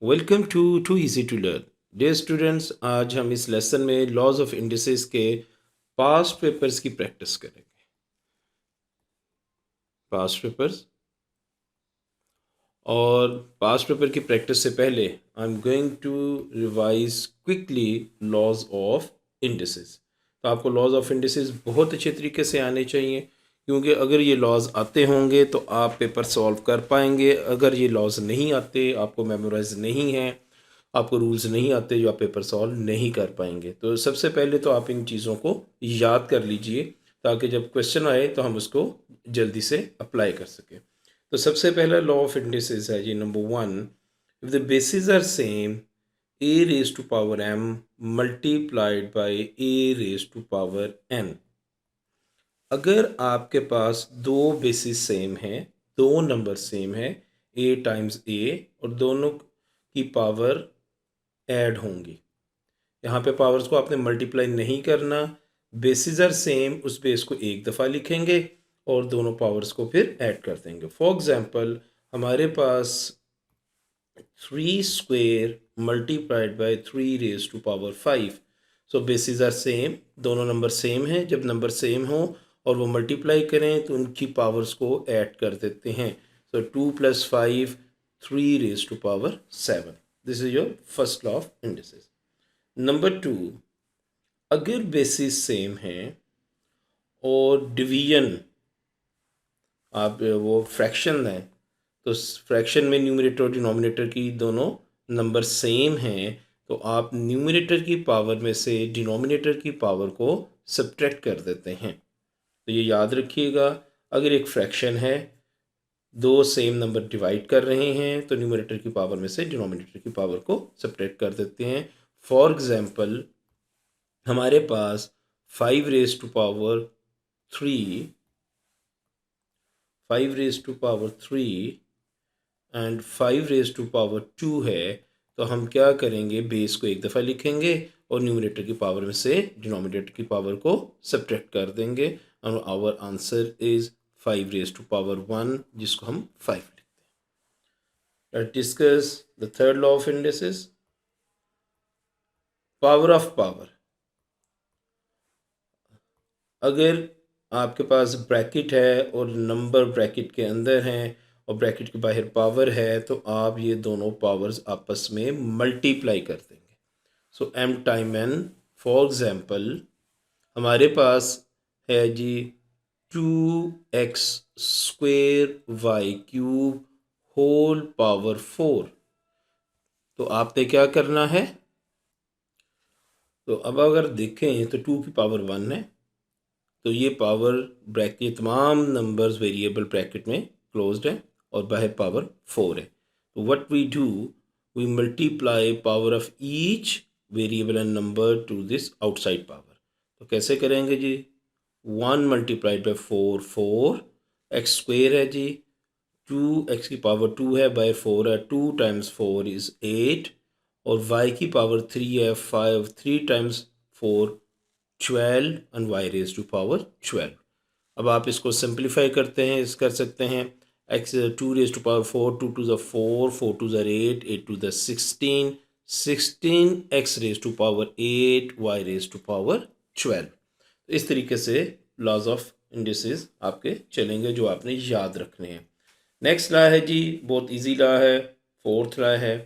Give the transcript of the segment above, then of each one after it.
Welcome to easy to learn. Dear students, आज हम इस लेसन में लॉज ऑफ इंडिसेस के पास्ट पेपर्स की प्रैक्टिस करेंगे। पास्ट पेपर्स और पास्ट पेपर की प्रैक्टिस से पहले I am going to revise quickly laws of indices. तो आपको लॉज ऑफ इंडिसेस बहुत अच्छे तरीके से आने चाहिए, क्योंकि अगर ये लॉज आते होंगे तो आप पेपर सॉल्व कर पाएंगे। अगर ये लॉज नहीं आते, आपको मेमोराइज नहीं है, आपको रूल्स नहीं आते, जो आप पेपर सॉल्व नहीं कर पाएंगे। तो सबसे पहले तो आप इन चीज़ों को याद कर लीजिए, ताकि जब क्वेश्चन आए तो हम उसको जल्दी से अप्लाई कर सकें। तो सबसे पहला लॉ ऑफ इंडिसेस है जी, number 1, if the bases are same, a raise to power m multiplied by a raise to power n। अगर आपके पास दो बेसिस सेम हैं, दो नंबर सेम है, a टाइम्स a, और दोनों की पावर ऐड होंगी। यहाँ पे पावर्स को आपने मल्टीप्लाई नहीं करना, बेसिस आर सेम, उस बेस को एक दफ़ा लिखेंगे और दोनों पावर्स को फिर ऐड कर देंगे। फॉर एग्जांपल, हमारे पास 3 square multiplied by 3 raise to power 5। So bases are same, दोनों नंबर सेम हैं। जब नंबर सेम हो और वो मल्टीप्लाई करें तो उनकी पावर्स को ऐड कर देते हैं। So 2 + 5, 3 raise to power 7। This is your first law of indices. Number 2, अगर बेसिस सेम है और डिवीजन, आप वो फ्रैक्शन है, तो फ्रैक्शन में न्यूमरेटर और डिनोमिनेटर की दोनों नंबर सेम हैं, तो आप न्यूमरेटर की पावर में से डिनोमिनेटर की पावर को सब्ट्रैक्ट कर देते हैं। तो ये याद रखिएगा, अगर एक फ्रैक्शन है, दो सेम नंबर डिवाइड कर रहे हैं, तो न्यूमरेटर की पावर में से डिनोमिनेटर की पावर को सब्ट्रैक्ट कर देते हैं। फॉर एग्जांपल, हमारे पास 5 raise to power 3, 5 raise to power 3 and 5 raise to power 2 है। तो हम क्या करेंगे, बेस को एक दफ़ा लिखेंगे और न्यूमरेटर की पावर में से डिनोमिनेटर की पावर को सब्ट्रैक्ट कर देंगे, और our answer is 5 raise to power 1, जिसको हम 5 लिखते हैं। Let's discuss the third law of indices, power of power. अगर आपके पास ब्रैकेट है और नंबर ब्रैकेट के अंदर हैं और ब्रैकेट के बाहर पावर है, तो आप ये दोनों पावर्स आपस में मल्टीप्लाई कर देंगे। So m time n। For example, हमारे पास है जी 2x square y cube whole power 4। तो आपने क्या करना है, तो अब अगर देखें तो 2 की पावर 1 है, तो ये पावर ब्रैकेट, तमाम नंबर्स वेरिएबल ब्रैकेट में क्लोज्ड है और बाहर पावर 4 है। तो what we do, we multiply power of each variable and number to this outside power. तो कैसे करेंगे जी, 1 मल्टीप्लाइड बाई 4, 4 एक्स स्क्वेयर है जी, 2x की पावर 2 है, बाय 4 है, 2 टाइम्स 4 इज़ 8, और y की पावर 3 है, 5, 3 times 4 12, and y raise to power 12। अब आप इसको सिंप्लीफाई करते हैं, इस कर सकते हैं, x 2 raise to power 4, 2 twos 4, 4 to ज़ 8, 8 टू ज़ 16, 16 x raise to power 8, y raise to power 12। इस तरीके से लॉज ऑफ इंडिसेस आपके चलेंगे, जो आपने याद रखने हैं। नेक्स्ट लॉ है जी, बहुत इजी लॉ है, फोर्थ लॉ है,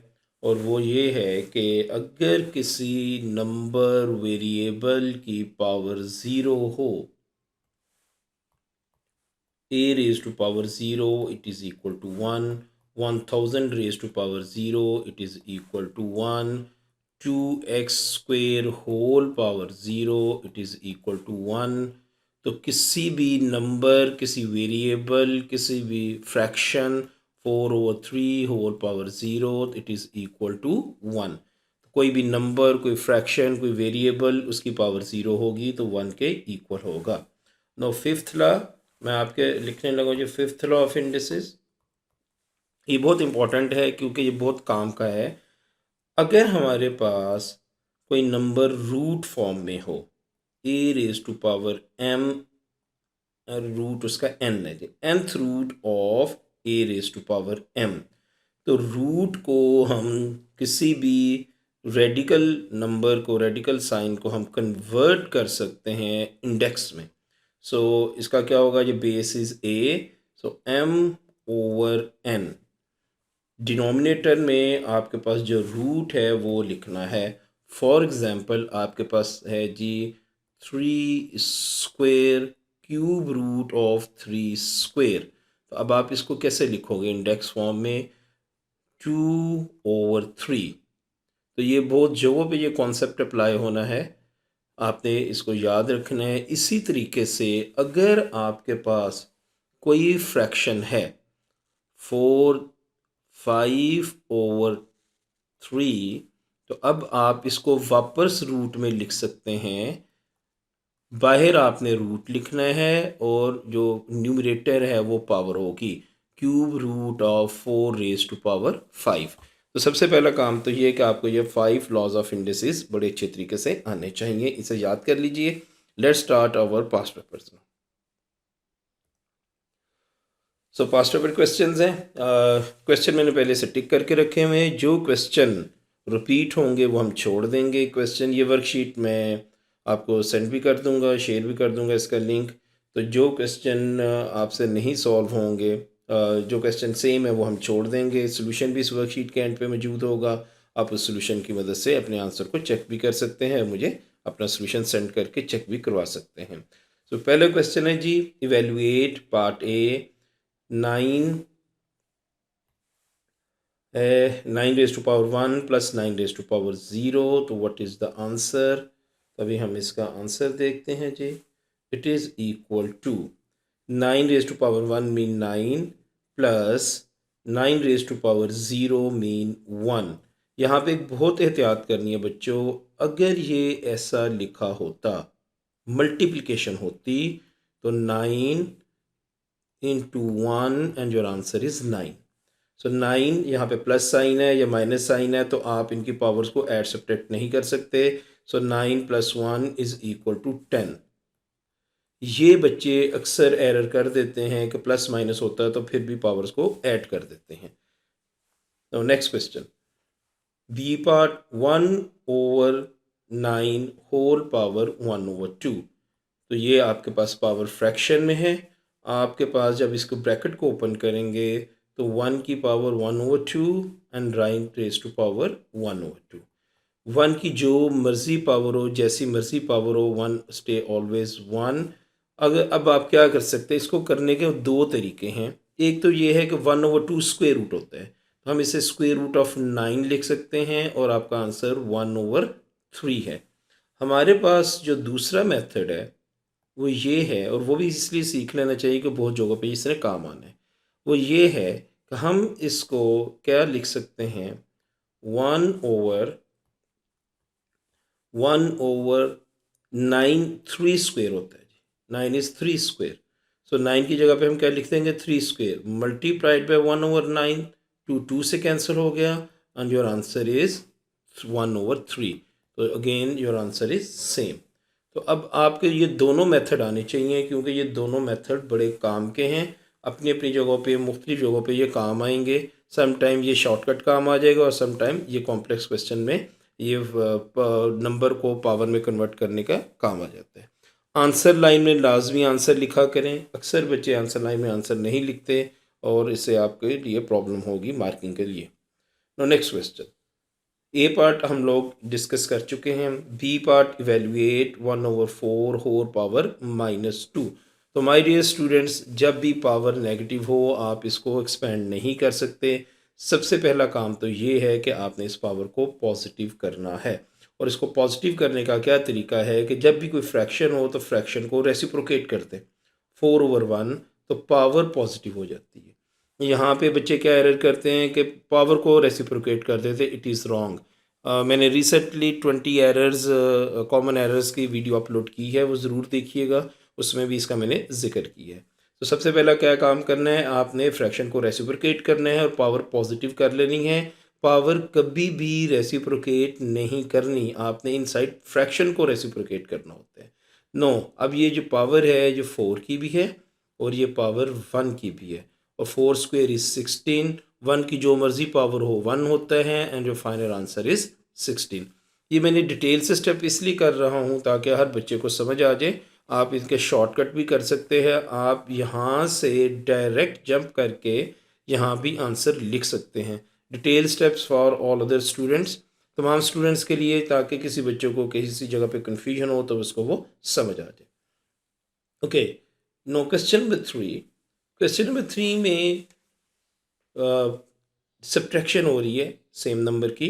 और वो ये है कि अगर किसी नंबर वेरिएबल की पावर ज़ीरो हो, a raised to power 0, it is equal to 1, 1000 raised to power 0, it is equal to 1, 2x square whole power 0, it is equal to 1। तो किसी भी नंबर, किसी वेरिएबल, किसी भी fraction 4/3 whole power 0, it is equal to 1। कोई भी number, कोई fraction, कोई वेरिएबल, उसकी पावर 0 होगी तो 1 के इक्वल होगा। नो फिफ्थ लॉ मैं आपके लिखने लगा, जो फिफ्थ लॉ ऑफ इंडिसेस, ये बहुत इंपॉर्टेंट है क्योंकि ये बहुत काम का है। अगर हमारे पास कोई नंबर रूट फॉर्म में हो, a raise to power m, root उसका n है, nth root of a raise to power m, तो रूट को हम किसी भी रेडिकल नंबर को, रेडिकल साइन को हम कन्वर्ट कर सकते हैं इंडेक्स में। सो इसका क्या होगा, ये base is a, so m over n। Denominator में आपके पास जो रूट है वो लिखना है। फॉर एग्ज़ाम्पल आपके पास है जी 3 square cube root of 3 square. तो अब आप इसको कैसे लिखोगे इंडेक्स फॉर्म में, 2/3। तो ये बहुत जगहों पे ये कॉन्सेप्ट अप्लाई होना है, आपने इसको याद रखना है। इसी तरीके से अगर आपके पास कोई फ्रैक्शन है 4/5/3, तो अब आप इसको वापस रूट में लिख सकते हैं। बाहर आपने रूट लिखना है और जो न्यूमरेटर है वो पावर होगी क्यूब रूट ऑफ 4⁵ तो सबसे पहला काम तो ये है कि आपको ये 5 लॉज ऑफ इंडिसेस बड़े अच्छे तरीके से आने चाहिए, इसे याद कर लीजिए। Let's start our past papers. So past paper questions हैं। क्वेश्चन मैंने पहले से टिक करके रखे हुए हैं, जो क्वेश्चन रिपीट होंगे वो हम छोड़ देंगे। क्वेश्चन ये वर्कशीट मैं आपको सेंड भी कर दूंगा, शेयर भी कर दूंगा इसका लिंक। तो जो क्वेश्चन आपसे नहीं सॉल्व होंगे, जो क्वेश्चन सेम है वो हम छोड़ देंगे। सोल्यूशन भी इस वर्कशीट के एंड पे मौजूद होगा, आप उस सोल्यूशन की मदद से अपने आंसर को चेक भी कर सकते हैं, मुझे अपना सोल्यूशन सेंड करके चेक भी करवा सकते हैं। तो पहला क्वेश्चन है जी, इवेलुएट पार्ट ए 9 प्लस 9 तो व्हाट इज़ द आंसर। तभी हम इसका आंसर देखते हैं जी। It is equal to 9 mean 9 plus 9 mean 1। यहाँ पे एक बहुत एहतियात करनी है बच्चों, अगर ये ऐसा लिखा होता, मल्टीप्लिकेशन होती, तो 9 into 1 and your answer is 9। सो 9 यहाँ पे प्लस साइन है या माइनस साइन है, तो आप इनकी पावर्स को ऐड सब्ट्रैक्ट नहीं कर सकते। सो 9 + 1 इज़ इक्वल टू 10। ये बच्चे अक्सर एरर कर देते हैं कि प्लस माइनस होता है तो फिर भी पावर्स को ऐड कर देते हैं। Now next question, B part 1/9 whole power 1/2। तो ये आपके पास पावर फ्रैक्शन में है। आपके पास जब इसको ब्रैकेट को ओपन करेंगे तो 1 की पावर 1/2 एंड 9 1 की जो मर्ज़ी पावर हो, जैसी मर्ज़ी पावर हो, 1 स्टे ऑलवेज 1। अगर अब आप क्या कर सकते हैं, इसको करने के दो तरीके हैं। एक तो ये है कि 1/2 स्क्वायर रूट होता है, तो हम इसे स्क्वायर रूट ऑफ 9 लिख सकते हैं और आपका आंसर 1/3 है। हमारे पास जो दूसरा मेथड है वो ये है, और वो भी इसलिए सीख लेना चाहिए कि बहुत जगहों पे इसने काम आना है। वो ये है कि हम इसको क्या लिख सकते हैं, 1/9 3 स्क्वायर होता है जी। 9 इज़ 3 स्क्वायर। सो 9 की जगह पे हम क्या लिख देंगे, 3 स्क्वायर मल्टीप्लाइड बाय 1/9। 2 से कैंसिल हो गया एंड योर आंसर इज़ 1/3। तो again your answer is same. तो अब आपके ये दोनों मेथड आने चाहिए, क्योंकि ये दोनों मेथड बड़े काम के हैं। अपनी अपनी जगहों पे, मुख्तलिफ जगहों पे ये काम आएंगे। सम टाइम ये शॉर्टकट काम आ जाएगा और सम टाइम ये कॉम्प्लेक्स क्वेश्चन में ये नंबर को पावर में कन्वर्ट करने का काम आ जाता है। आंसर लाइन में लाजमी आंसर लिखा करें। अक्सर बच्चे आंसर लाइन में आंसर नहीं लिखते और इससे आपके लिए प्रॉब्लम होगी मार्किंग के लिए। नेक्स्ट क्वेश्चन, ए पार्ट हम लोग डिस्कस कर चुके हैं। B part, evaluate 1/4 whole power -2। तो माय डियर स्टूडेंट्स, जब भी पावर नेगेटिव हो आप इसको एक्सपेंड नहीं कर सकते। सबसे पहला काम तो ये है कि आपने इस पावर को पॉजिटिव करना है। और इसको पॉजिटिव करने का क्या तरीका है कि जब भी कोई फ्रैक्शन हो तो फ्रैक्शन को रेसिप्रोकेट कर दें। 4/1 तो पावर पॉजिटिव हो जाती है। यहाँ पे बच्चे क्या एरर करते हैं कि पावर को रेसिप्रोकेट कर देते, इट इज़ रॉन्ग। मैंने रिसेंटली 20 एरर्स, कॉमन एरर्स की वीडियो अपलोड की है, वो ज़रूर देखिएगा, उसमें भी इसका मैंने जिक्र किया है। तो सबसे पहला क्या काम करना है, आपने फ्रैक्शन को रेसिप्रोकेट करना है और पावर पॉजिटिव कर लेनी है। पावर कभी भी रेसिप्रोकेट नहीं करनी, आपने इनसाइड फ्रैक्शन को रेसिप्रोकेट करना होता है। नो, अब ये जो पावर है जो 4 की भी है और ये पावर 1 की भी है, और 4 स्क्वायर इज़ 16 1 की जो मर्ज़ी पावर हो 1 होता है and your final answer is 16। ये मैंने डिटेल से स्टेप इसलिए कर रहा हूँ ताकि हर बच्चे को समझ आ जाए। आप इसके शॉर्टकट भी कर सकते हैं, आप यहाँ से डायरेक्ट जंप करके यहाँ भी आंसर लिख सकते हैं। Detail steps for all other students, तमाम स्टूडेंट्स के लिए, ताकि किसी बच्चों को किसी जगह पे कन्फ्यूजन हो तो उसको वो समझ आ जाए। Okay, no question number 3। Question number 3 में सब्ट्रैक्शन हो रही है सेम नंबर की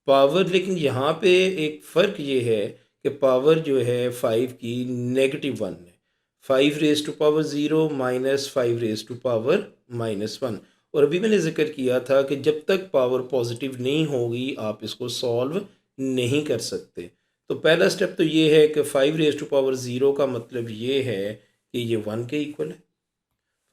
पावर, लेकिन यहाँ पे एक फ़र्क ये है कि पावर जो है 5 की -1 है। 5 raise to power 0 minus 5 raise to power -1। और अभी मैंने ज़िक्र किया था कि जब तक पावर पॉजिटिव नहीं होगी आप इसको सॉल्व नहीं कर सकते। तो पहला स्टेप तो ये है कि 5 रेज़ टू पावर 0 का मतलब ये है कि ये 1 के इक्वल है।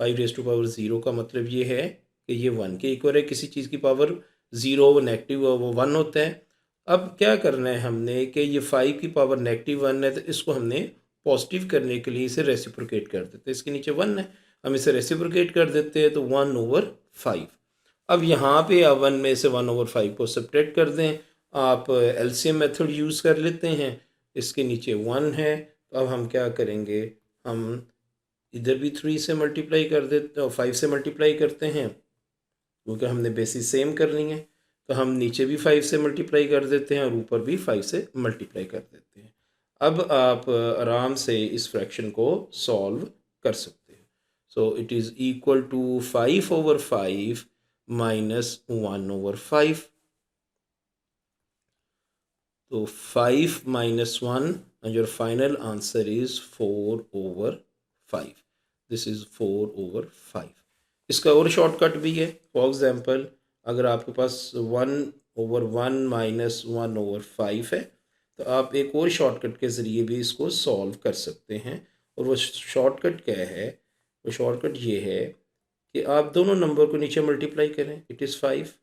5 रेज़ टू पावर 0 का मतलब ये है कि ये 1 के इक्वल है। किसी चीज़ की पावर 0 वो नेगेटिव वो 1 होता है। अब क्या करना है हमने कि ये 5 की पावर -1 है, तो इसको हमने पॉजिटिव करने के लिए इसे रेसिप्रोकेट कर देते हैं। इसके नीचे 1 है, हम इसे रेसिप्रोकेट कर देते हैं तो 1/5। अब यहाँ पे आप 1 में से 1/5 को सब्ट्रैक्ट कर दें। आप एलसीएम मेथड यूज़ कर लेते हैं। इसके नीचे 1 है, तो अब हम क्या करेंगे, हम इधर भी 3 से मल्टीप्लाई कर देते और 5 से मल्टीप्लाई करते हैं, क्योंकि हमने बेसिस सेम करनी है। तो हम नीचे भी 5 से मल्टीप्लाई कर देते हैं और ऊपर भी 5 से मल्टीप्लाई कर देते हैं। अब आप आराम से इस फ्रैक्शन को सॉल्व कर सकते हैं। So it is equal to 5/5 minus 1/5। तो 5 minus 1 and your final answer is 4/5। This is 4/5। इसका और शॉर्टकट भी है। फॉर एग्जांपल, अगर आपके पास 1/1 माइनस 1/5 है, तो आप एक और शॉर्टकट के ज़रिए भी इसको सॉल्व कर सकते हैं। और वो शॉर्टकट क्या है? वो शॉर्टकट ये है कि आप दोनों नंबर को नीचे मल्टीप्लाई करें। It is 5।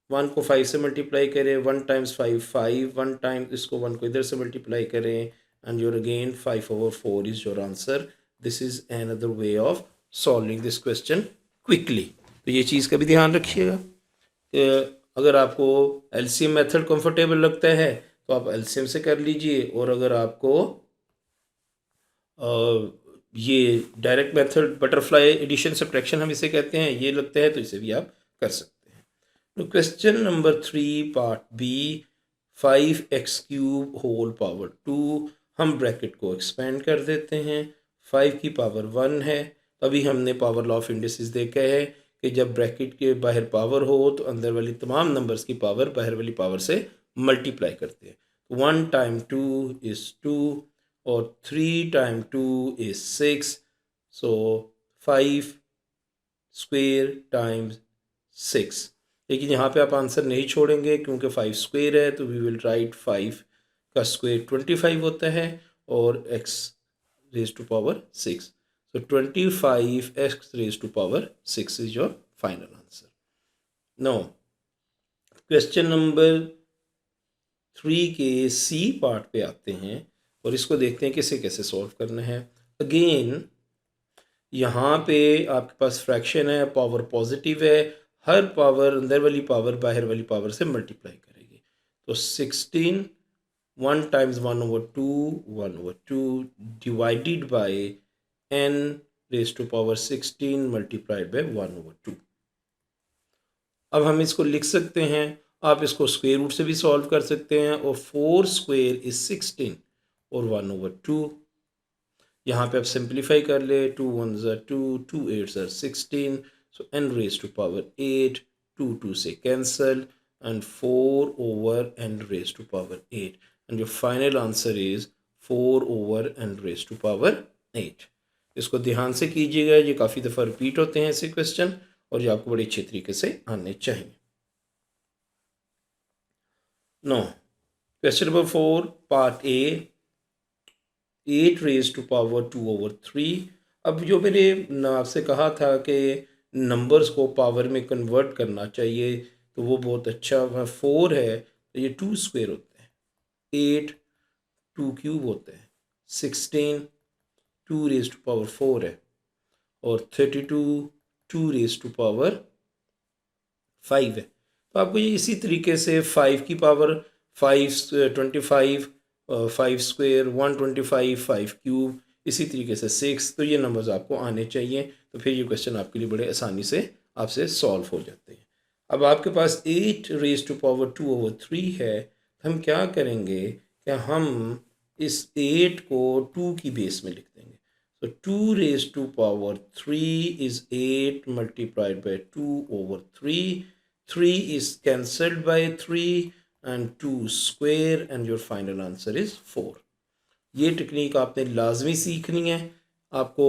1 को 5 से मल्टीप्लाई करें, 1 टाइम्स 5 5, 1 टाइम इसको 1 को इधर से मल्टीप्लाई करें and your again 5/4 is your answer. This is another way of solving this question quickly. तो ये चीज़ का भी ध्यान रखिएगा कि अगर आपको एलसीएम मेथड कंफर्टेबल लगता है तो आप एलसीएम से कर लीजिए, और अगर आपको ये direct method butterfly addition subtraction हम इसे कहते हैं, ये लगता है, तो इसे भी आप कर सकते हैं। तो question number 3 part B, 5x³ whole power 2। हम ब्रैकेट को एक्सपेंड कर देते हैं। 5 की पावर 1 है। अभी हमने पावर लॉ ऑफ इंडिसेस देखा है कि जब ब्रैकेट के बाहर पावर हो तो अंदर वाली तमाम नंबर्स की पावर बाहर वाली पावर से मल्टीप्लाई करते हैं। 1 टाइम 2 इज़ 2 और 3 time 2 is 6। So 5 square times 6। लेकिन यहाँ पे आप आंसर नहीं छोड़ेंगे क्योंकि 5 स्क्वेयर है, तो वी विल राइट 5 का स्क्वेयर 25 होता है और x raise to power 6। So 25x raise to power 6 is your final answer. No question number 3 के सी पार्ट पे आते हैं और इसको देखते हैं कि इसे कैसे सॉल्व करना है। अगेन यहाँ पे आपके पास फ्रैक्शन है, पावर पॉजिटिव है, हर पावर अंदर वाली पावर बाहर वाली पावर से मल्टीप्लाई करेगी। तो 16 1 times 1/2 1/2 divided by n raise to power 16 multiplied by 1/2। अब हम इसको लिख सकते हैं, आप इसको स्क्वायर रूट से भी सॉल्व कर सकते हैं। और 4 स्क्वायर इज 16 और 1/2। यहाँ पे आप सिंप्लीफाई कर ले, 2 1s are 2, 2 8s are 16, so n raised to power 8, 2 से cancel and 4 over n raised to power 8, and your final answer is 4 over n raised to power 8। इसको ध्यान से कीजिएगा, ये काफ़ी दफ़ा रिपीट होते हैं ऐसे क्वेश्चन और ये आपको बड़े अच्छे तरीके से आने चाहिए। No question number 4 part A, 8 raise to power 2/3। अब जो मैंने आपसे कहा था कि नंबर्स को पावर में कन्वर्ट करना चाहिए, तो वो बहुत अच्छा 4 है तो ये 2 स्क्वायर होता है, 8 2 क्यूब होता है, 16 2 रेज टू पावर 4 है और 32 2 रेज टू पावर 5 है। तो आपको ये इसी तरीके से 5 की पावर 5 25 5 स्क्वेयर 125 5 क्यूब इसी तरीके से 6, तो ये नंबर्स आपको आने चाहिए। तो फिर ये क्वेश्चन आपके लिए बड़े आसानी से आपसे सॉल्व हो जाते हैं। अब आपके पास 8 रेज टू पावर 2/3 है, तो हम क्या करेंगे कि हम इस 8 को 2 की बेस में लिख देंगे। So 2 raised to power 3 is 8 multiplied by 2/3. 3 is cancelled by 3 and 2 square and your final answer is 4. ये टेक्निक आपने लाजमी सीखनी है। आपको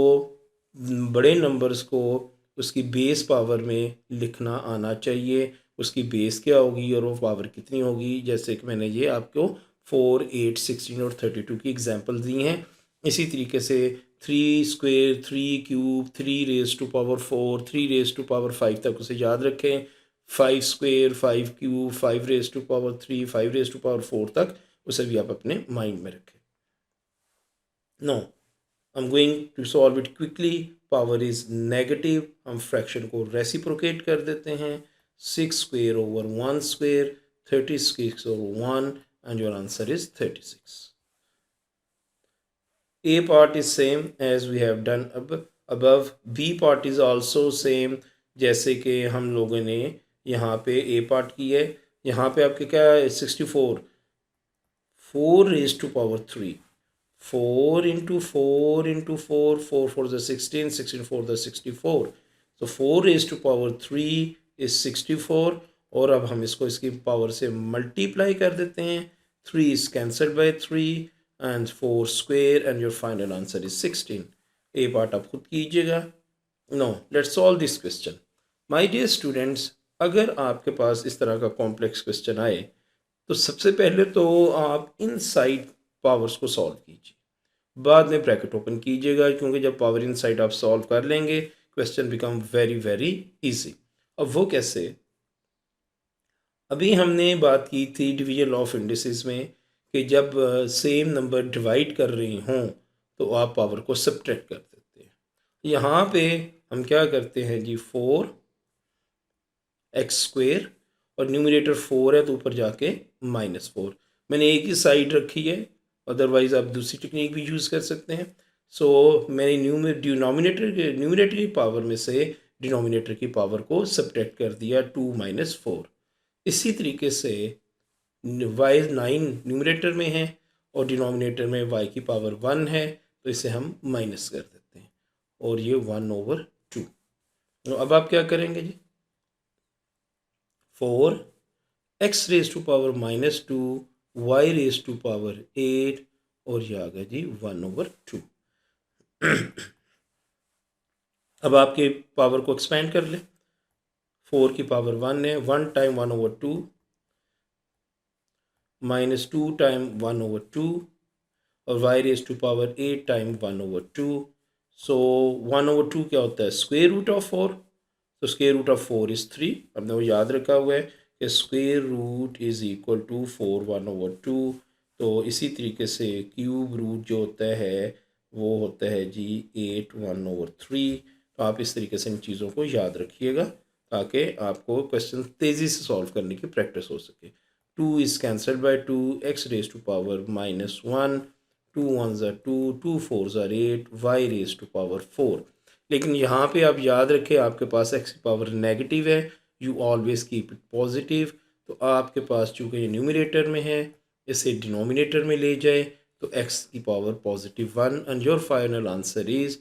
बड़े नंबर्स को उसकी बेस पावर में लिखना आना चाहिए। उसकी बेस क्या होगी और वो पावर कितनी होगी, जैसे कि मैंने ये आपको 4, 8, 16 और 32 की एग्जांपल दी हैं। इसी तरीके से 3 square 3 cube 3 raise to power 4 3 raise to power 5 तक उसे याद रखें। 5 square 5 cube 5 raise to power 3 5 raise to power 4 तक उसे भी आप अपने माइंड में रखें। No I'm going to solve it quickly. Power is negative. हम फ्रैक्शन को रेसिप्रोकेट कर देते हैं। 6 square over 1 square 36 over 1 and your answer is 36. A part is same as we have done above. B part is also same, जैसे कि हम लोगों ने यहाँ पे A part की है। यहाँ पे आपके क्या है 64 4 raised to power 3 4 into 4 into 4 4 4 the 16 16 4 the 64, so 4 raised to power 3 is 64। और अब हम इसको इसकी पावर से मल्टीप्लाई कर देते हैं। 3 is cancelled by 3 and 4 square and your final answer is 16। A part आप खुद कीजिएगा। No let's solve this question. My dear students, अगर आपके पास इस तरह का कॉम्प्लेक्स क्वेश्चन आए तो सबसे पहले तो आप इन साइड पावर्स को सॉल्व कीजिए, बाद में ब्रैकेट ओपन कीजिएगा, क्योंकि जब पावर इन साइड आप सॉल्व कर लेंगे question become very very easy. अब वो कैसे? अभी हमने बात की थी डिवीजन ऑफ इंडिसेस में कि जब सेम नंबर डिवाइड कर रही हों तो आप पावर को सब्ट्रैक्ट कर देते हैं। यहाँ पे हम क्या करते हैं जी 4x² और न्यूमरेटर 4 है तो ऊपर जाके -4। मैंने एक ही साइड रखी है, अदरवाइज आप दूसरी टेक्निक भी यूज़ कर सकते हैं। सो मैंने न्यूमरेटर की पावर में से डिनोमिनेटर की पावर को सब्ट्रैक्ट कर दिया 2 - 4। इसी तरीके से y 9 न्यूमरेटर में है और डिनोमिनेटर में y की पावर 1 है, तो इसे हम माइनस कर देते हैं और ये 1/2। तो अब आप क्या करेंगे जी 4 x raise to power -2 y raise to power 8 और ये आ गया जी 1/2। अब आपके पावर को एक्सपेंड कर ले। 4 की पावर 1 है, 1 टाइम 1/2 -2 टाइम 1/2 और y raise to power 8 time 1/2। So 1/2 क्या होता है स्क्वेयर रूट ऑफ 4, तो स्क्वेयर रूट ऑफ 4 इज़ 3। हमने वो याद रखा हुआ है कि square root is equal to 4 1/2। तो इसी तरीके से क्यूब रूट जो होता है वो होता है जी 8 1/3। तो आप इस तरीके से इन चीज़ों को याद रखिएगा ताकि आपको क्वेश्चन तेज़ी से सॉल्व करने की प्रैक्टिस हो सके। 2 is cancelled by 2, x raised to power -1, 2 1s are 2, 2 4s are 8, y raised to power 4। लेकिन यहाँ पे आप याद रखें आपके पास x की पावर नेगेटिव है, you always keep it positive. तो आपके पास चूँकि ये न्यूमरेटर में है इसे डिनोमिनेटर में ले जाए तो x की power +1 and your final answer is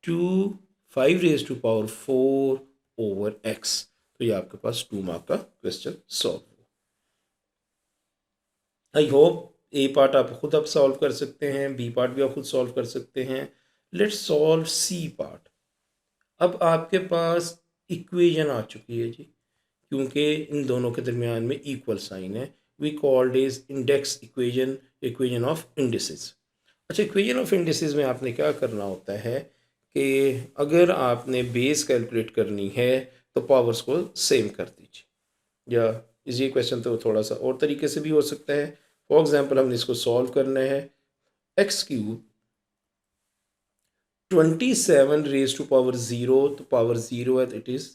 2 5 raised to power 4/x। तो ये आपके पास 2 मार्क का question solve. I hope A part आप खुद अब सॉल्व कर सकते हैं, बी पार्ट भी आप खुद सॉल्व कर सकते हैं। Let's solve C part. अब आपके पास इक्वेशन आ चुकी है जी, क्योंकि इन दोनों के दरमियान में इक्वल साइन है। We called is index equation, equation of indices. अच्छा, इक्वेशन ऑफ इंडिसेस में आपने क्या करना होता है कि अगर आपने बेस कैलकुलेट करनी है तो पावर्स को सेम कर दीजिए, या ये क्वेश्चन तो थोड़ा सा और तरीके से भी हो सकता है। फॉर एग्जांपल हमने इसको सॉल्व करना है x³ 27 रेज टू पावर 0, तो पावर 0 है तो it is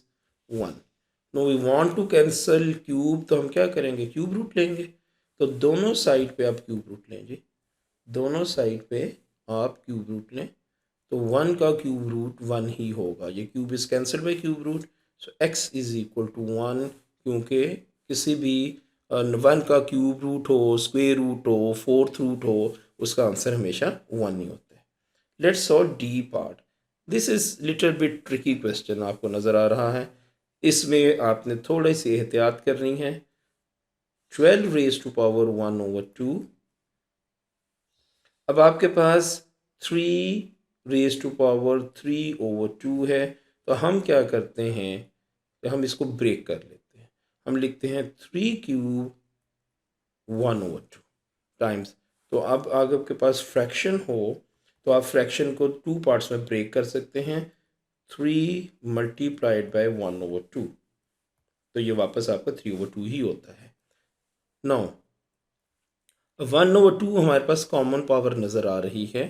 1। No we want to cancel cube, तो हम क्या करेंगे, क्यूब रूट लेंगे। तो दोनों साइड पे आप क्यूब रूट लें जी, दोनों साइड पे आप क्यूब रूट लें। तो 1 का क्यूब रूट 1 ही होगा, ये cube is cancel by cube root. So x is equal to 1, क्योंकि किसी भी 1 का क्यूब रूट हो, स्क्वेयर रूट हो, फोर्थ रूट हो, उसका आंसर हमेशा 1 ही होता है। Let's solve D part. This is little bit tricky question, आपको नज़र आ रहा है। इसमें आपने थोड़ी सी एहतियात करनी है। 12 रेज टू पावर 1/2। अब आपके पास 3 रेज टू पावर 3/2 है। तो हम क्या करते हैं कि हम इसको ब्रेक कर लेते हैं। हम लिखते हैं 3³ 1/2 टाइम्स। तो अब अगर आपके पास फ्रैक्शन हो तो आप फ्रैक्शन को 2 पार्ट्स में ब्रेक कर सकते हैं। 3 मल्टीप्लाइड बाय 1/2, तो ये वापस आपका 3/2 ही होता है। नाउ 1/2 हमारे पास कॉमन पावर नज़र आ रही है।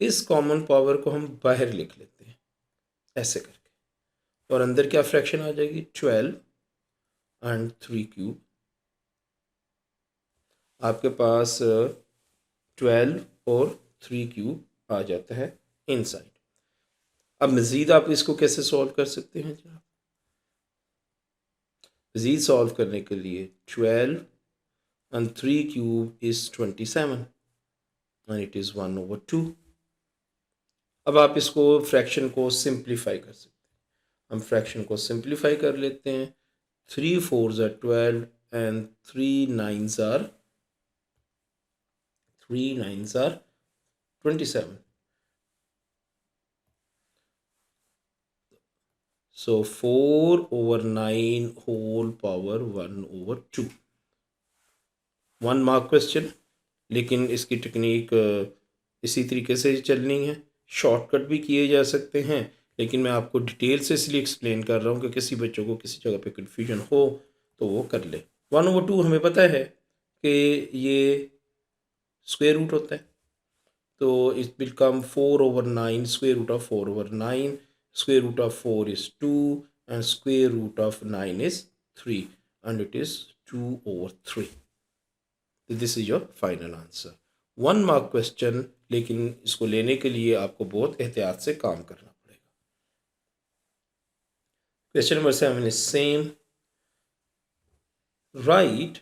इस कॉमन पावर को हम बाहर लिख लेते हैं ऐसे करके, और अंदर क्या फ्रैक्शन आ जाएगी, 12 एंड 3³ आपके पास 12 और 3³ आ जाता है इनसाइड। अब मज़ीद आप इसको कैसे सॉल्व कर सकते हैं जी, आप मज़ीद सॉल्व करने के लिए 12 and 3³ is 27 and it is 1/2। अब आप इसको फ्रैक्शन को सिंप्लीफाई कर सकते हैं। हम फ्रैक्शन को सिंप्लीफाई कर लेते हैं। 3 4s are 12 and 3 9s are 27. So 4/9 whole power 1/2। 1 mark question, लेकिन इसकी टेक्निक इसी तरीके से चलनी है। शॉर्टकट भी किए जा सकते हैं, लेकिन मैं आपको डिटेल से इसलिए एक्सप्लेन कर रहा हूँ कि किसी बच्चों को किसी जगह पे कन्फ्यूजन हो तो वो कर ले। 1/2 हमें पता है कि ये स्क्वायर रूट होता है, तो it will come 4/9 square root of 4/9। Square root of 4 is 2 and square root of 9 is 3 and it is 2/3। This is your final answer. 1 mark question, लेकिन इसको लेने के लिए आपको बहुत एहतियात से काम करना पड़ेगा। Question number 7 is same. Right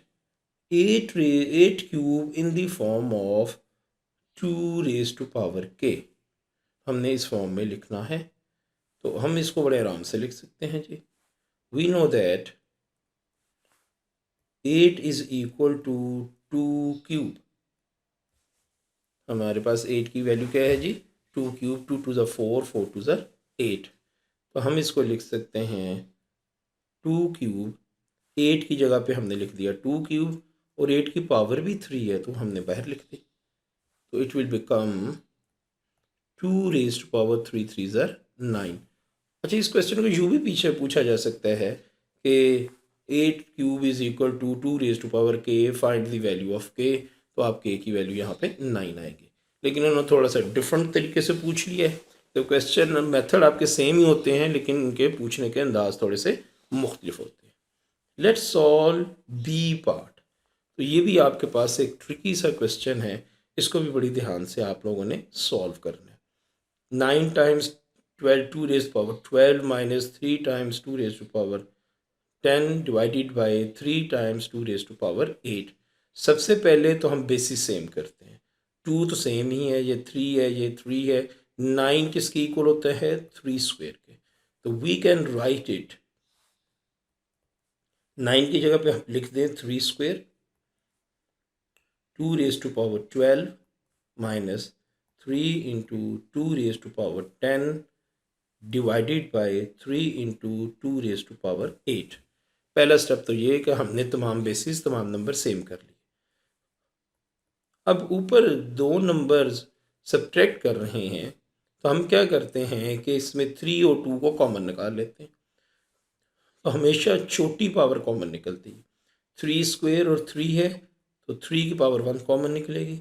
8 cube in the form of 2 raise to power k। हमने इस फॉर्म में लिखना है, तो हम इसको बड़े आराम से लिख सकते हैं जी। We know that 8 is equal to 2³ हमारे पास 8 की वैल्यू क्या है जी, 2³। 2 2 ज़ा 4, 4 2 ज़ा 8। तो हम इसको लिख सकते हैं 2³। 8 की जगह पे हमने लिख दिया 2³ और 8 की पावर भी 3 है तो हमने बाहर लिख दी। तो it will become 2 raise to power 3 3 ज़ा 9। अच्छा, इस क्वेश्चन को यूँ भी पीछे पूछा जा सकता है कि 8³ is equal to 2 raise to power k, find the value of k। तो आप k की वैल्यू यहाँ पे 9 आएगी, लेकिन उन्होंने थोड़ा सा डिफरेंट तरीके से पूछ लिया है। तो क्वेश्चन मेथड आपके सेम ही होते हैं, लेकिन उनके पूछने के अंदाज थोड़े से मुख्तलिफ होते हैं। Let's solve B part. तो ये भी आपके पास एक ट्रिकी सा क्वेश्चन है, इसको भी बड़ी ध्यान से आप लोगों ने सॉल्व करना है। 9 times 12 2 raise power 12 minus 3 times 2 raise to power 10 divided by 3 times 2 raise to power 8। सबसे पहले तो हम बेसिस सेम करते हैं। 2 तो सेम ही है, ये 3 है, ये 3 है। 9 किसके इक्वल होता है, 3 स्क्वेयर के। तो वी कैन राइट इट, 9 की जगह पे हम लिख दें 3 square. 2 raise to power 12 minus 3 into 2 raise to power 10 divided by 3 into 2 raise to power 8। पहला स्टेप तो ये है कि हमने तमाम बेसिस, तमाम नंबर सेम कर लिए। अब ऊपर दो नंबर्स सब्ट्रैक्ट कर रहे हैं, तो हम क्या करते हैं कि इसमें 3 और 2 को कॉमन निकाल लेते हैं। तो हमेशा छोटी पावर कॉमन निकलती है। 3 स्क्वेयर और 3 है, तो 3 की पावर 1 कॉमन निकलेगी।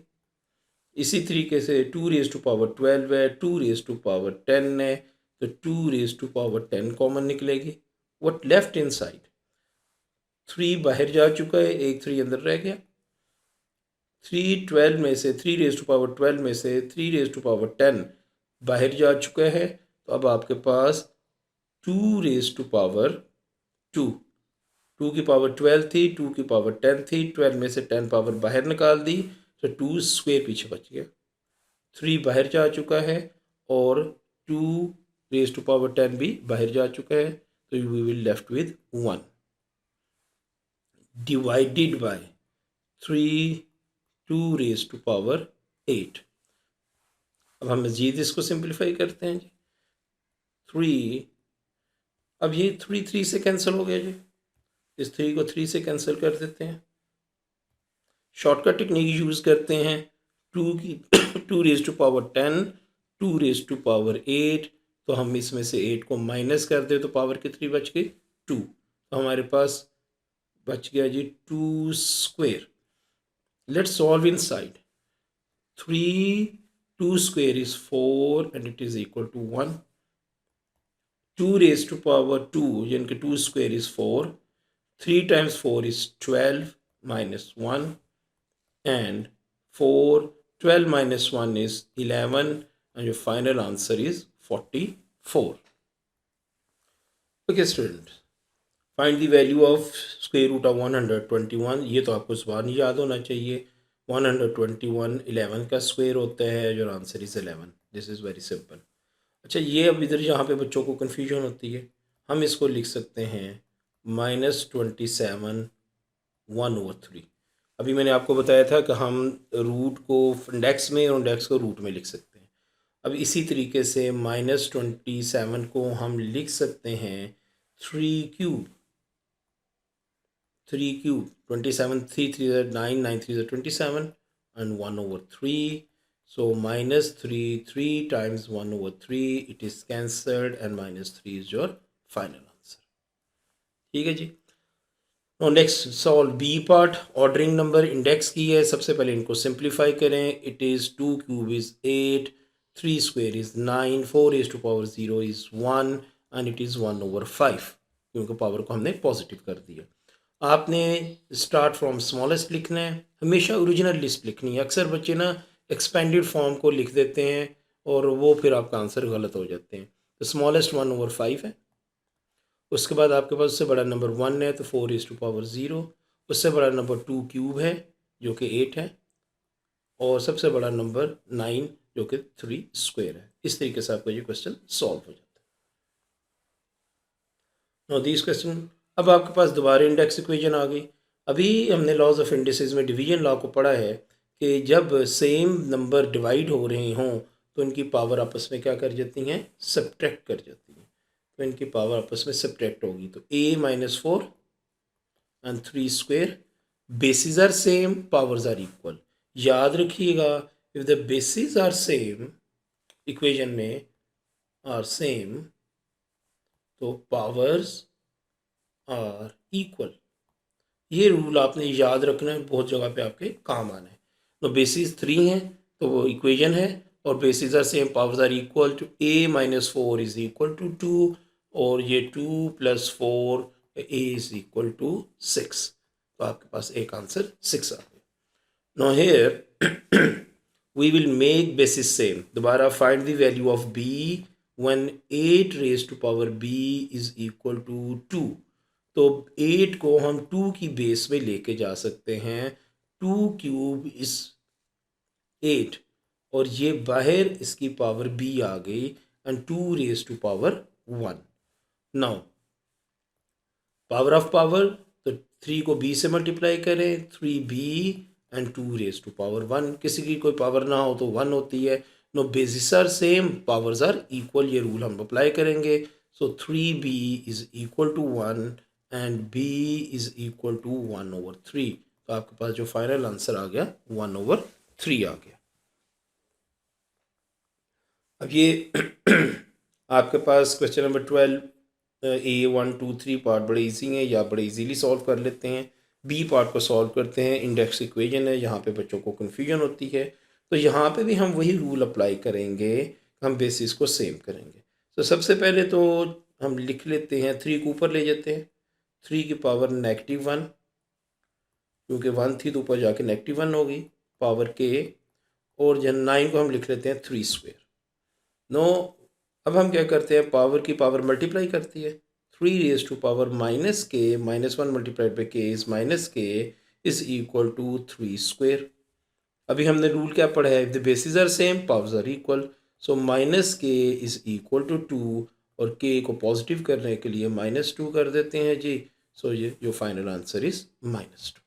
इसी तरीके से 2 रेज टू पावर 12 है, 2 रेज टू पावर 10 है, तो 2 रेज टू पावर 10 कॉमन निकलेगी। व्हाट लेफ्ट इनसाइड, 3 बाहर जा चुका है, एक 3 अंदर रह गया। 3 में से 3 रेज टू पावर 12 में से 3 रेज टू पावर 10 बाहर जा चुका है, तो अब आपके पास 2 रेज टू पावर 2, 2 की पावर 12 थी, 2 की पावर 10 थी, 12 में से 10 पावर बाहर निकाल दी, तो 2 स्क्वायर पीछे बच गया। 3 बाहर जा चुका है और 2 रेज टू पावर 10 भी बाहर जा चुका है, तो we will left with 1 divided by 3 2 raise to power 8। अब हम मज़ीद इसको सिंप्लीफाई करते हैं जी। 3, अब ये 3 से कैंसिल हो गया जी, इस 3 को 3 से कैंसिल कर देते हैं। शॉर्टकट टेक्निक यूज़ करते हैं, 2 की 2 raise to power 10, 2 raise to power 8, तो हम इसमें से 8 को माइनस कर दे तो पावर कितनी बच गई 2, तो हमारे पास बच गया जी 2 square. Let's solve in side, 3 2 square is 4 and it is equal to 1. 2 raised to power 2 यानी कि 2 square is 4. 3 times 4 is 12 minus 1 and 12 minus 1 is 11 and your final answer is 44. Okay students, find the value of square root of 121. ये तो आपको ज़बान याद होना चाहिए। 121 11 का स्क्वायर होता है, जो answer is 11। This is very simple. अच्छा, ये अब इधर जहाँ पे बच्चों को कन्फ्यूजन होती है, हम इसको लिख सकते हैं -27 1/3। अभी मैंने आपको बताया था कि हम रूट को इंडेक्स में और इंडेक्स को रूट में लिख सकते हैं। अब इसी तरीके से -27 को हम लिख सकते हैं 3 cube. 27 3 3 9 9 3 27 and 1/3. So -3 times 1/3, it is cancelled and -3 is your final answer. ठीक है जी। Now next solve B part, ordering number index की है। सबसे पहले इनको सिंप्लीफाई करें। It is 2 cube is 8, 3 square is 9, 4 raised to power 0 is 1 and it is 1/5, क्योंकि power को हमने पॉजिटिव कर दिया। आपने स्टार्ट फ्रॉम स्मॉलेस्ट लिखना है, हमेशा ओरिजिनल लिस्ट लिखनी है। अक्सर बच्चे ना एक्सपेंडेड फॉर्म को लिख देते हैं और वो फिर आपका आंसर गलत हो जाते हैं। तो स्मॉलेस्ट 1/5 है। उसके बाद आपके पास उससे बड़ा नंबर 1 है, तो 4 raised to power 0। उससे बड़ा नंबर 2 क्यूब है जो कि 8 है, और सबसे बड़ा नंबर 9 जो कि 3 स्क्वायर है। इस तरीके से आपका ये क्वेश्चन सॉल्व हो जाता है। नाउ दिस क्वेश्चन, अब आपके पास दोबारा इंडेक्स इक्वेशन आ गई। अभी हमने लॉज ऑफ इंडिसेस में डिवीजन लॉ को पढ़ा है कि जब सेम नंबर डिवाइड हो रहे हों तो इनकी पावर आपस में क्या कर जाती हैं, सब्ट्रैक्ट कर जाती हैं। तो इनकी पावर आपस में सब्ट्रैक्ट होगी, तो a-4 and 3 square, bases are same, powers are equal. याद रखिएगा, if the bases are same, equation में आर सेम, तो पावर्स आर इक्वल। ये रूल आपने याद रखना है, बहुत जगह पे आपके काम आना है। तो बेसिस 3 है तो वो इक्वेशन है, और bases are same, powers are equal, to a-4 is equal to 2, और ये 2 + 4 a इज इक्वल टू 6। तो आपके पास एक आंसर 6 आ गया। Now here we will make bases same. दोबारा find the value of b when 8 raise to power b is equal to 2। तो 8 को हम 2 की बेस में लेके जा सकते हैं। 2 क्यूब इज 8, और ये बाहर इसकी पावर b आ गई, and 2 raise to power 1। Now power of power, तो 3 को b से मल्टीप्लाई करें, 3b and 2 raise to power 1। किसी की कोई पावर ना हो तो 1 होती है। No bases are same, powers are equal, ये रूल हम अप्लाई करेंगे। So 3b is equal to 1 and b is equal to 1/3। तो आपके पास जो फाइनल आंसर आ गया 1/3 आ गया। अब ये आपके पास क्वेश्चन नंबर 12 A1 2 3 पार्ट बड़े इजी हैं, या बड़े इजीली सॉल्व कर लेते हैं। बी पार्ट को सॉल्व करते हैं। इंडेक्स इक्वेशन है, यहाँ पे बच्चों को कन्फ्यूजन होती है, तो यहाँ पे भी हम वही रूल अप्लाई करेंगे, हम बेसिस को सेम करेंगे। तो सबसे पहले तो हम लिख लेते हैं, 3 को ऊपर ले जाते हैं, 3 की पावर -1, क्योंकि 1 थी तो ऊपर जाके -1 होगी, पावर के। और जन 9 को हम लिख लेते हैं 3 स्क्वायर। नो, अब हम क्या करते हैं, पावर की पावर मल्टीप्लाई करती है, 3 raise to power -k, -1 multiplied by k is -k is equal to 3 square. अभी हमने रूल क्या पढ़ा है, if the bases are same powers are equal, so -k is equal to 2, और k को पॉजिटिव करने के लिए -2 कर देते हैं जी। सो ये जो फाइनल आंसर इज -2।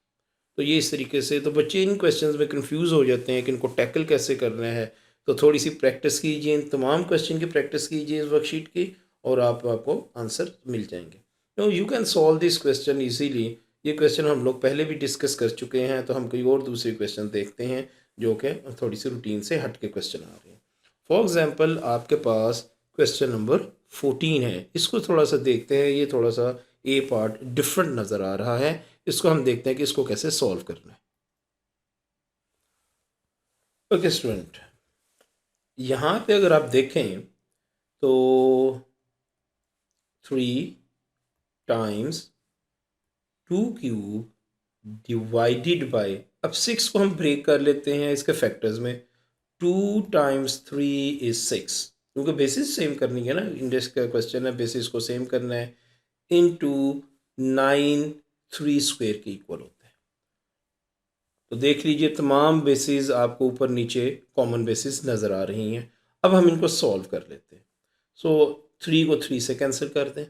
तो ये इस तरीके से, तो बच्चे इन क्वेश्चंस में कंफ्यूज हो जाते हैं कि इनको टैकल कैसे करना है। तो थोड़ी सी प्रैक्टिस कीजिए, इन तमाम क्वेश्चन की प्रैक्टिस कीजिए इस वर्कशीट की, और आपको आंसर मिल जाएंगे। Now, you can solve this question easily. ये क्वेश्चन हम लोग पहले भी डिस्कस कर चुके हैं, तो हम कोई और दूसरे क्वेश्चन देखते हैं जो कि थोड़ी सी रूटीन से हट के क्वेश्चन आ रहे हैं। फॉर एग्जाम्पल, आपके पास क्वेश्चन नंबर 14 है, इसको थोड़ा सा देखते हैं। ये थोड़ा सा ए पार्ट डिफरेंट नज़र आ रहा है, इसको हम देखते हैं कि इसको कैसे सॉल्व करना है। ओके स्टूडेंट, यहाँ पे अगर आप देखें तो 3 टाइम्स 2 क्यूब डिवाइडेड बाय, अब 6 को हम ब्रेक कर लेते हैं इसके फैक्टर्स में। 2 टाइम्स 3 इज 6, क्योंकि बेसिस सेम करनी है ना, इंडेक्स का क्वेश्चन है, बेसिस को सेम करना है। इनटू 9 3 स्क्वायर के इक्वल होता है। तो देख लीजिए, तमाम बेसिस आपको ऊपर नीचे कॉमन बेसिस नज़र आ रही हैं। अब हम इनको सॉल्व कर लेते हैं। सो 3 को 3 से कैंसिल कर दें,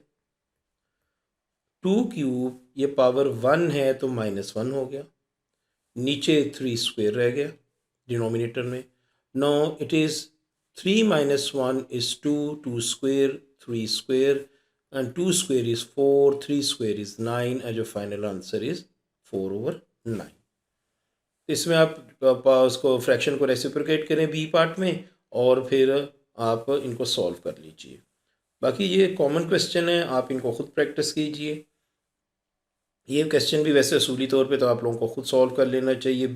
2 क्यूब ये पावर 1 है तो -1 हो गया, नीचे 3 स्क्वायर रह गया डिनोमिनेटर में। Now, it is 3 - 1 is 2, 2 square 3 square, and 2 square is 4, 3 square is 9, and जो फाइनल आंसर इज़ 4/9। इसमें आप उसको फ्रैक्शन को रेसिप्रोकेट करें बी पार्ट में, और फिर आप इनको सॉल्व कर लीजिए। बाकी ये कॉमन क्वेश्चन है, आप इनको खुद प्रैक्टिस कीजिए। ये क्वेश्चन भी वैसे असूली तौर पे तो आप लोगों को खुद सॉल्व कर लेना चाहिए।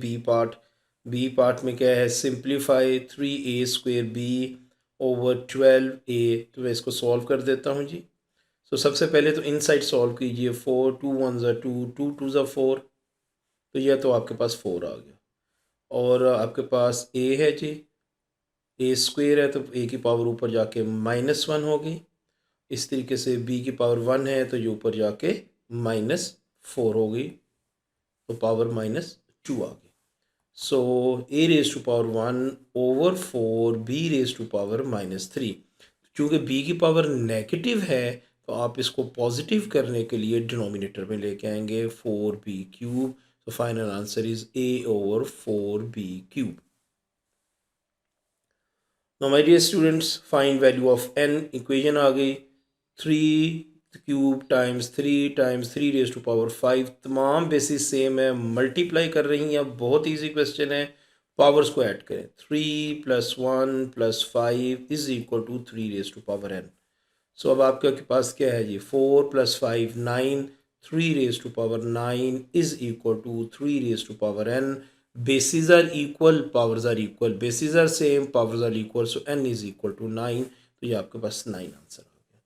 बी पार्ट में क्या है, सिंप्लीफाई 3a²b/12a। तो मैं इसको सॉल्व कर देता हूँ जी। तो सबसे पहले तो इनसाइड सॉल्व कीजिए, 4 2 1 2, 2 2 4, तो यह तो आपके पास 4 आ गया। और आपके पास a है जी, a² है तो a की पावर ऊपर जाके -1 होगी। इस तरीके से b की पावर 1 है तो ये ऊपर जाके -4 होगी, तो पावर -2 आ गई। सो a⁴ b⁴ -3। चूँकि b की पावर नेगेटिव है तो आप इसको पॉजिटिव करने के लिए डिनोमिनेटर में लेके आएंगे 4b³। तो final answer is a/4b³। Now my dear students, find value of n। Equation आ गई, 3³ टाइम्स 3 टाइम्स 3⁵ तमाम बेसिस सेम है, मल्टीप्लाई कर रही हैं। बहुत इजी क्वेश्चन है, पावर्स को ऐड करें, 3 + 1 + 5 इज इक्वल टू 3⁵n। सो अब आपके पास क्या है जी, 4 + 5 9, 3⁵9 is equal to 3⁵n। bases are equal, powers are equal, bases are same, powers are equal, so n is equal to 9। तो ये आपके पास 9 आंसर आ गया।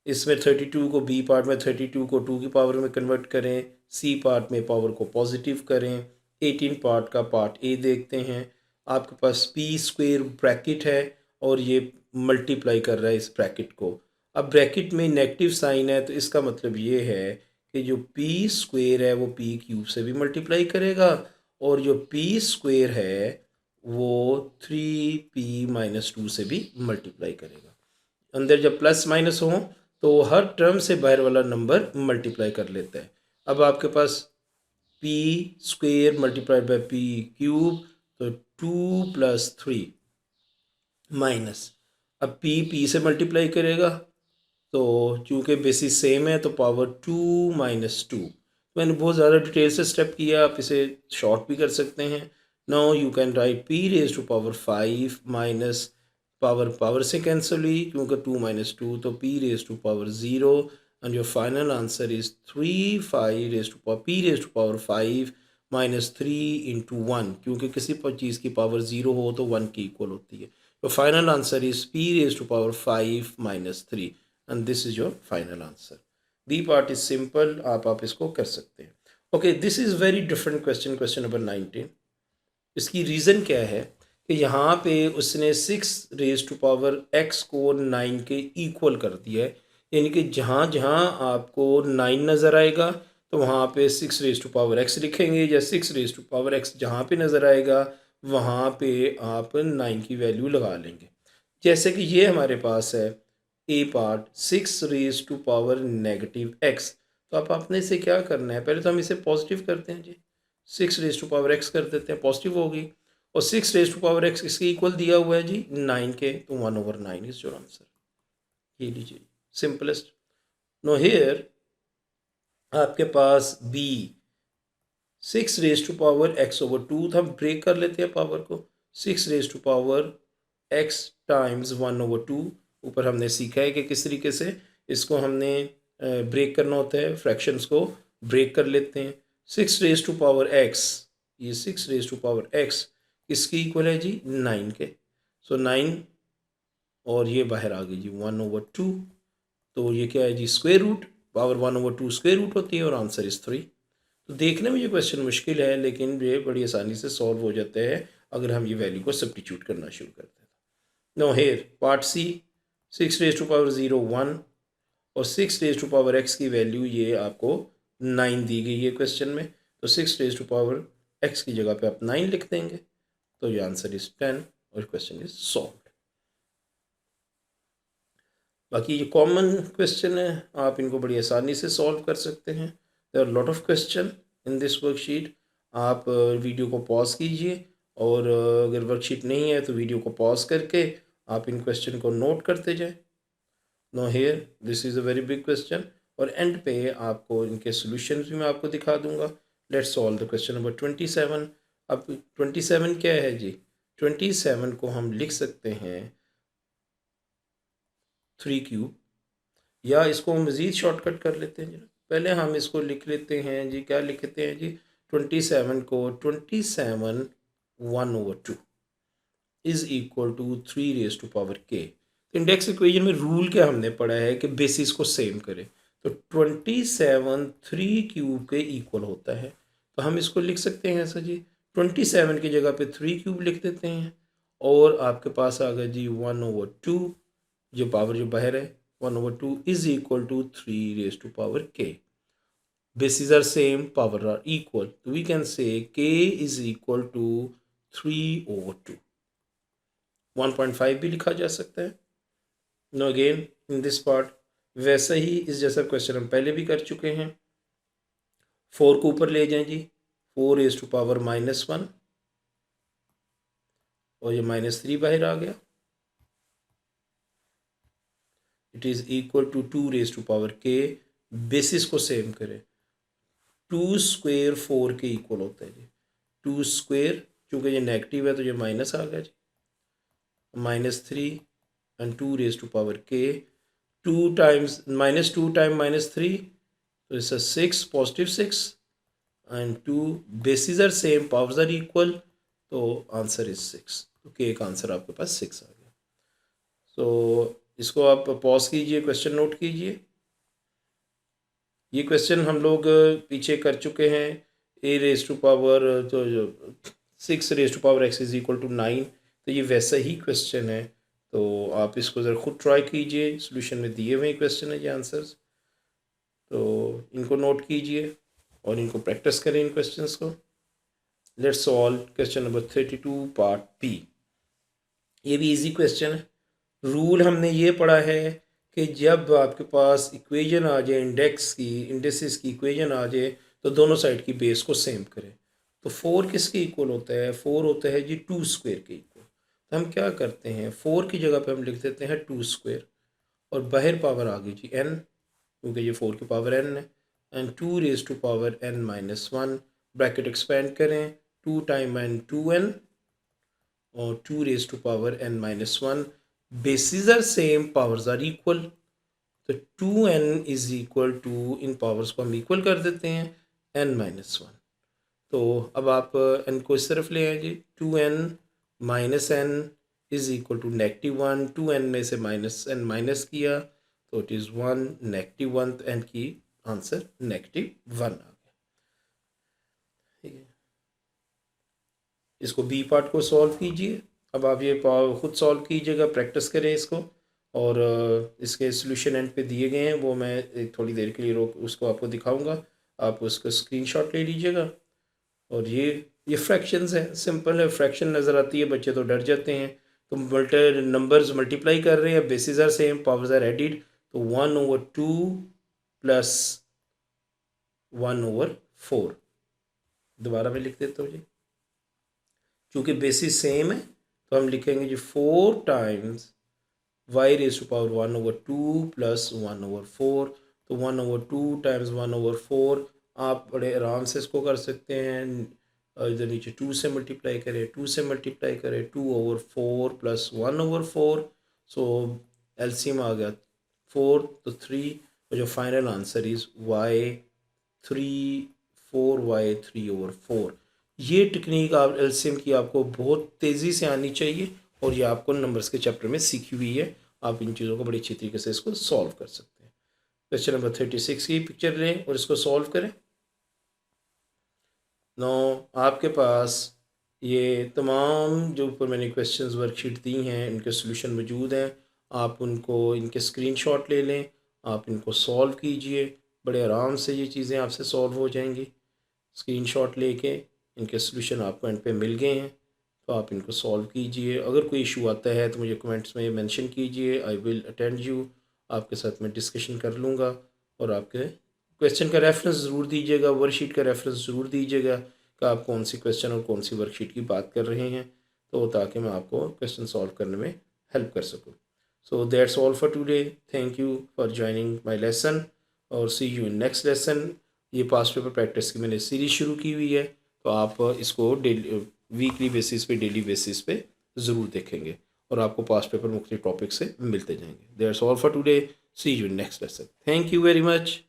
इसमें 32 को बी पार्ट में 32 को 2 की पावर में कन्वर्ट करें, सी पार्ट में पावर को पॉजिटिव करें। 18 पार्ट का पार्ट ए देखते हैं। आपके पास p² ब्रैकेट है और ये मल्टीप्लाई कर रहा है इस ब्रैकेट को। अब ब्रैकेट में नेगेटिव साइन है तो इसका मतलब ये है कि जो p² है वो p³ से भी मल्टीप्लाई करेगा, और जो p² है वो 3p - 2 से भी मल्टीप्लाई करेगा। अंदर जब प्लस माइनस हो तो हर टर्म से बाहर वाला नंबर मल्टीप्लाई कर लेता है। अब आपके पास p² मल्टीप्लाइड बाय p³, तो 2 + 3 माइनस, अब p से मल्टीप्लाई करेगा, तो चूँकि बेसिस सेम है तो पावर 2 - 2। मैंने बहुत ज़्यादा डिटेल से स्टेप किया, आप इसे शॉर्ट भी कर सकते हैं। Now you can write p⁵ minus power से कैंसिल हुई क्योंकि 2 - 2, तो p⁻0, and your final answer is 3 - 3 × 1, क्योंकि किसी पर चीज़ की पावर 0 हो तो 1 की इक्वल होती है। तो final answer is p⁵ - 3, and this is your final answer. B part is simple, आप इसको कर सकते हैं। Okay, this is very different question, question number 19। इसकी रीज़न क्या है कि यहाँ पे उसने 6 रेज़ टू पावर x को 9 के इक्वल कर दिया है, यानी कि जहाँ जहाँ आपको 9 नज़र आएगा तो वहाँ पे 6 रेज़ टू पावर x लिखेंगे, या 6 रेज़ टू पावर x जहाँ पे नज़र आएगा वहाँ पे आप 9 की वैल्यू लगा लेंगे। जैसे कि ये हमारे पास है ए पार्ट 6 रेज़ टू पावर-x, तो आप अपने से क्या करना है, पहले तो हम इसे पॉजिटिव करते हैं जी, 6 रेज़ टू पावर x कर देते हैं, पॉजिटिव होगी। और 6 रेज़ टू पावर x इसके इक्वल दिया हुआ है जी 9 के, तो 1/9 इज योर आंसर। ये लीजिए, सिंपलेस्ट। नो हियर आपके पास B 6 raise to power x/2, तो हम ब्रेक कर लेते हैं पावर को। 6 raise to power x times 1/2, ऊपर हमने सीखा है कि किस तरीके से इसको हमने ब्रेक करना होता है, फ्रैक्शंस को ब्रेक कर लेते हैं। 6 रेज़ टू पावर x, ये 6 रेज़ टू पावर x किसकी इक्वल है जी 9 के, सो 9 और ये बाहर आ गई जी 1/2, तो ये क्या है जी square root, power 1/2 square root होती है और आंसर इज 3। तो देखने में ये क्वेश्चन मुश्किल है, लेकिन ये बड़ी आसानी से सॉल्व हो जाता है अगर हम ये वैल्यू को सब्स्टिट्यूट करना शुरू करते हैं। Now here part C, 6 raise to power 0 1 और 6 रेज़ टू पावर x की वैल्यू ये आपको 9 दी गई है क्वेश्चन में, तो 6 रेज़ टू पावर x की जगह पे आप 9 लिख देंगे, तो ये आंसर इज 10 और क्वेश्चन इज सॉल्व। बाकी ये कॉमन क्वेश्चन है, आप इनको बड़ी आसानी से सॉल्व कर सकते हैं। There are lot of question in this worksheet. आप वीडियो को पॉज कीजिए, और अगर वर्कशीट नहीं है तो वीडियो को पॉज करके आप इन क्वेश्चन को नोट करते जाएं। Now here this is a very big question, और एंड पे आपको इनके सॉल्यूशंस भी मैं आपको दिखा दूंगा। Let's solve the question number 27। अब 27 क्या है जी, 27 को हम लिख सकते हैं 3 क्यूब, या इसको हम मज़ीद शॉर्टकट कर लेते हैं जी। पहले हम इसको लिख लेते हैं जी, क्या लिखते हैं जी, 27 को 27 1/2 is equal to 3 raise to power k। Index equation में रूल क्या हमने पढ़ा है कि बेसिस को सेम करें, तो 27 3 क्यूब के इक्वल होता है, तो हम इसको लिख सकते हैं ऐसा जी, 27 की जगह पे 3 क्यूब लिख देते हैं, और आपके पास आ गया जी 1/2, जो पावर जो बाहर है 1/2 is equal to 3 raise to power k। Bases are same, power are equal, so we can say k is equal to 3/2। 1.5 भी लिखा जा सकता है। Now again in this part वैसा ही इस जैसा क्वेश्चन हम पहले भी कर चुके हैं। 4 को ऊपर ले जाएं जी, 4 रेज़ टू पावर-1, और ये -3 बाहर आ गया। It is equal to 2 raise to power k। Bases को सेम करें, 2 स्क्वेयर 4 के इक्वल होता है जी, 2 स्क्वेयर, चूँकि ये नेगेटिव है तो ये माइनस आ गया जी, -3 and 2 raise to power k, 2 times -2 time -3, तो it's 6 positive 6 and 2 bases are same, powers are equal, तो आंसर इज 6, तो k का आंसर आपके पास 6 आ गया। सो इसको आप पॉज कीजिए, क्वेश्चन नोट कीजिए। ये क्वेश्चन हम लोग पीछे कर चुके हैं, a रेज़ टू पावर तो 6 raise to power x is equal to 9, तो ये वैसा ही क्वेश्चन है, तो आप इसको ज़रा खुद ट्राई कीजिए, सॉल्यूशन में दिए हुए क्वेश्चन है ये आंसर्स, तो इनको नोट कीजिए और इनको प्रैक्टिस करें इन क्वेश्चंस को। Let's solve question number 32 part B. ये भी इजी क्वेश्चन है। रूल हमने ये पढ़ा है कि जब आपके पास इक्वेशन आ जाए इंडेक्स की, इंडेक्सेस की इक्वेशन आ जाए, तो दोनों साइड की बेस को सेम करें। तो 4 किसके इक्वल होता है, 4 होता है जी 2 स्क्वायर के इक्वल। तो हम क्या करते हैं, 4 की जगह पे हम लिख देते हैं 2 स्क्वायर, और बाहर पावर आ गई जी n, क्योंकि ये 4 की पावर n है, and 2 raise to power n-1, bracket expand करें, 2 टाइम n 2n, और 2 raise to power n-1, bases are same, powers are equal, तो 2n इज इक्वल टू, इन पावर्स को हम इक्वल कर देते हैं, n-1। तो अब आप n को इस तरफ ले आएंगे, 2n minus n is equal to -1, 2n में से -n माइनस किया तो इट इज़ 1 -1 एंड की आंसर -1 आ गया। ठीक है, इसको बी पार्ट को सॉल्व कीजिए। अब आप ये खुद सॉल्व कीजिएगा, प्रैक्टिस करें इसको। और इसके सॉल्यूशन एंड पे दिए गए हैं, वो मैं एक थोड़ी देर के लिए रोक उसको आपको दिखाऊंगा। आप उसका स्क्रीनशॉट ले लीजिएगा। और ये फ्रैक्शंस है, सिंपल है, फ्रैक्शन नज़र आती है बच्चे तो डर जाते हैं। तो नंबर्स मल्टीप्लाई कर रहे हैं, bases are same, powers are added, तो 1/2 प्लस 1/4। दोबारा मैं लिख देता हूँ जी, चूँकि बेसिस सेम है तो हम लिखेंगे जी 4 टाइम्स y⁴ 1/2 प्लस 1/4। तो 1/2 टाइम्स 1/4 आप बड़े आराम से इसको कर सकते हैं। इधर नीचे 2 से मल्टीप्लाई करें, 2 से मल्टीप्लाई करें, 2/4 प्लस 1/4। सो एलसीएम आ गया 4 तो 3, और जो final answer is y3 4y3/4। ये टेक्निक आप एलसीएम की आपको बहुत तेज़ी से आनी चाहिए, और ये आपको नंबर्स के चैप्टर में सीखी हुई है। आप इन चीज़ों को बड़ी अच्छी तरीके से इसको सॉल्व कर सकते हैं। क्वेश्चन नंबर 36 की पिक्चर लें और इसको सॉल्व करें। नो, आपके पास ये तमाम जो ऊपर मैंने क्वेश्चंस वर्कशीट दी हैं इनके सॉल्यूशन मौजूद हैं। आप उनको इनके स्क्रीनशॉट ले लें, आप इनको सॉल्व कीजिए, बड़े आराम से ये चीज़ें आपसे सॉल्व हो जाएंगी। स्क्रीनशॉट लेके इनके सॉल्यूशन आपको एंड पे मिल गए हैं, तो आप इनको सॉल्व कीजिए। अगर कोई इशू आता है तो मुझे कमेंट्स में मेंशन कीजिए, आई विल अटेंड यू, आपके साथ मैं डिस्कशन कर लूँगा। और आपके क्वेश्चन का रेफरेंस ज़रूर दीजिएगा, वर्कशीट का रेफरेंस ज़रूर दीजिएगा कि आप कौन सी क्वेश्चन और कौन सी वर्कशीट की बात कर रहे हैं, तो ताकि मैं आपको क्वेश्चन सॉल्व करने में हेल्प कर सकूँ। So that's all for today, thank you for joining my lesson, और सी यू इन नेक्स्ट लेसन। ये पास्ट पेपर प्रैक्टिस की मैंने सीरीज शुरू की हुई है, तो आप इसको डेली वीकली बेसिस पे, डेली बेसिस पे ज़रूर देखेंगे, और आपको पास्ट पेपर मुख्तलिफ टॉपिक से मिलते जाएंगे। That's all for today, see you in next lesson, thank you very much.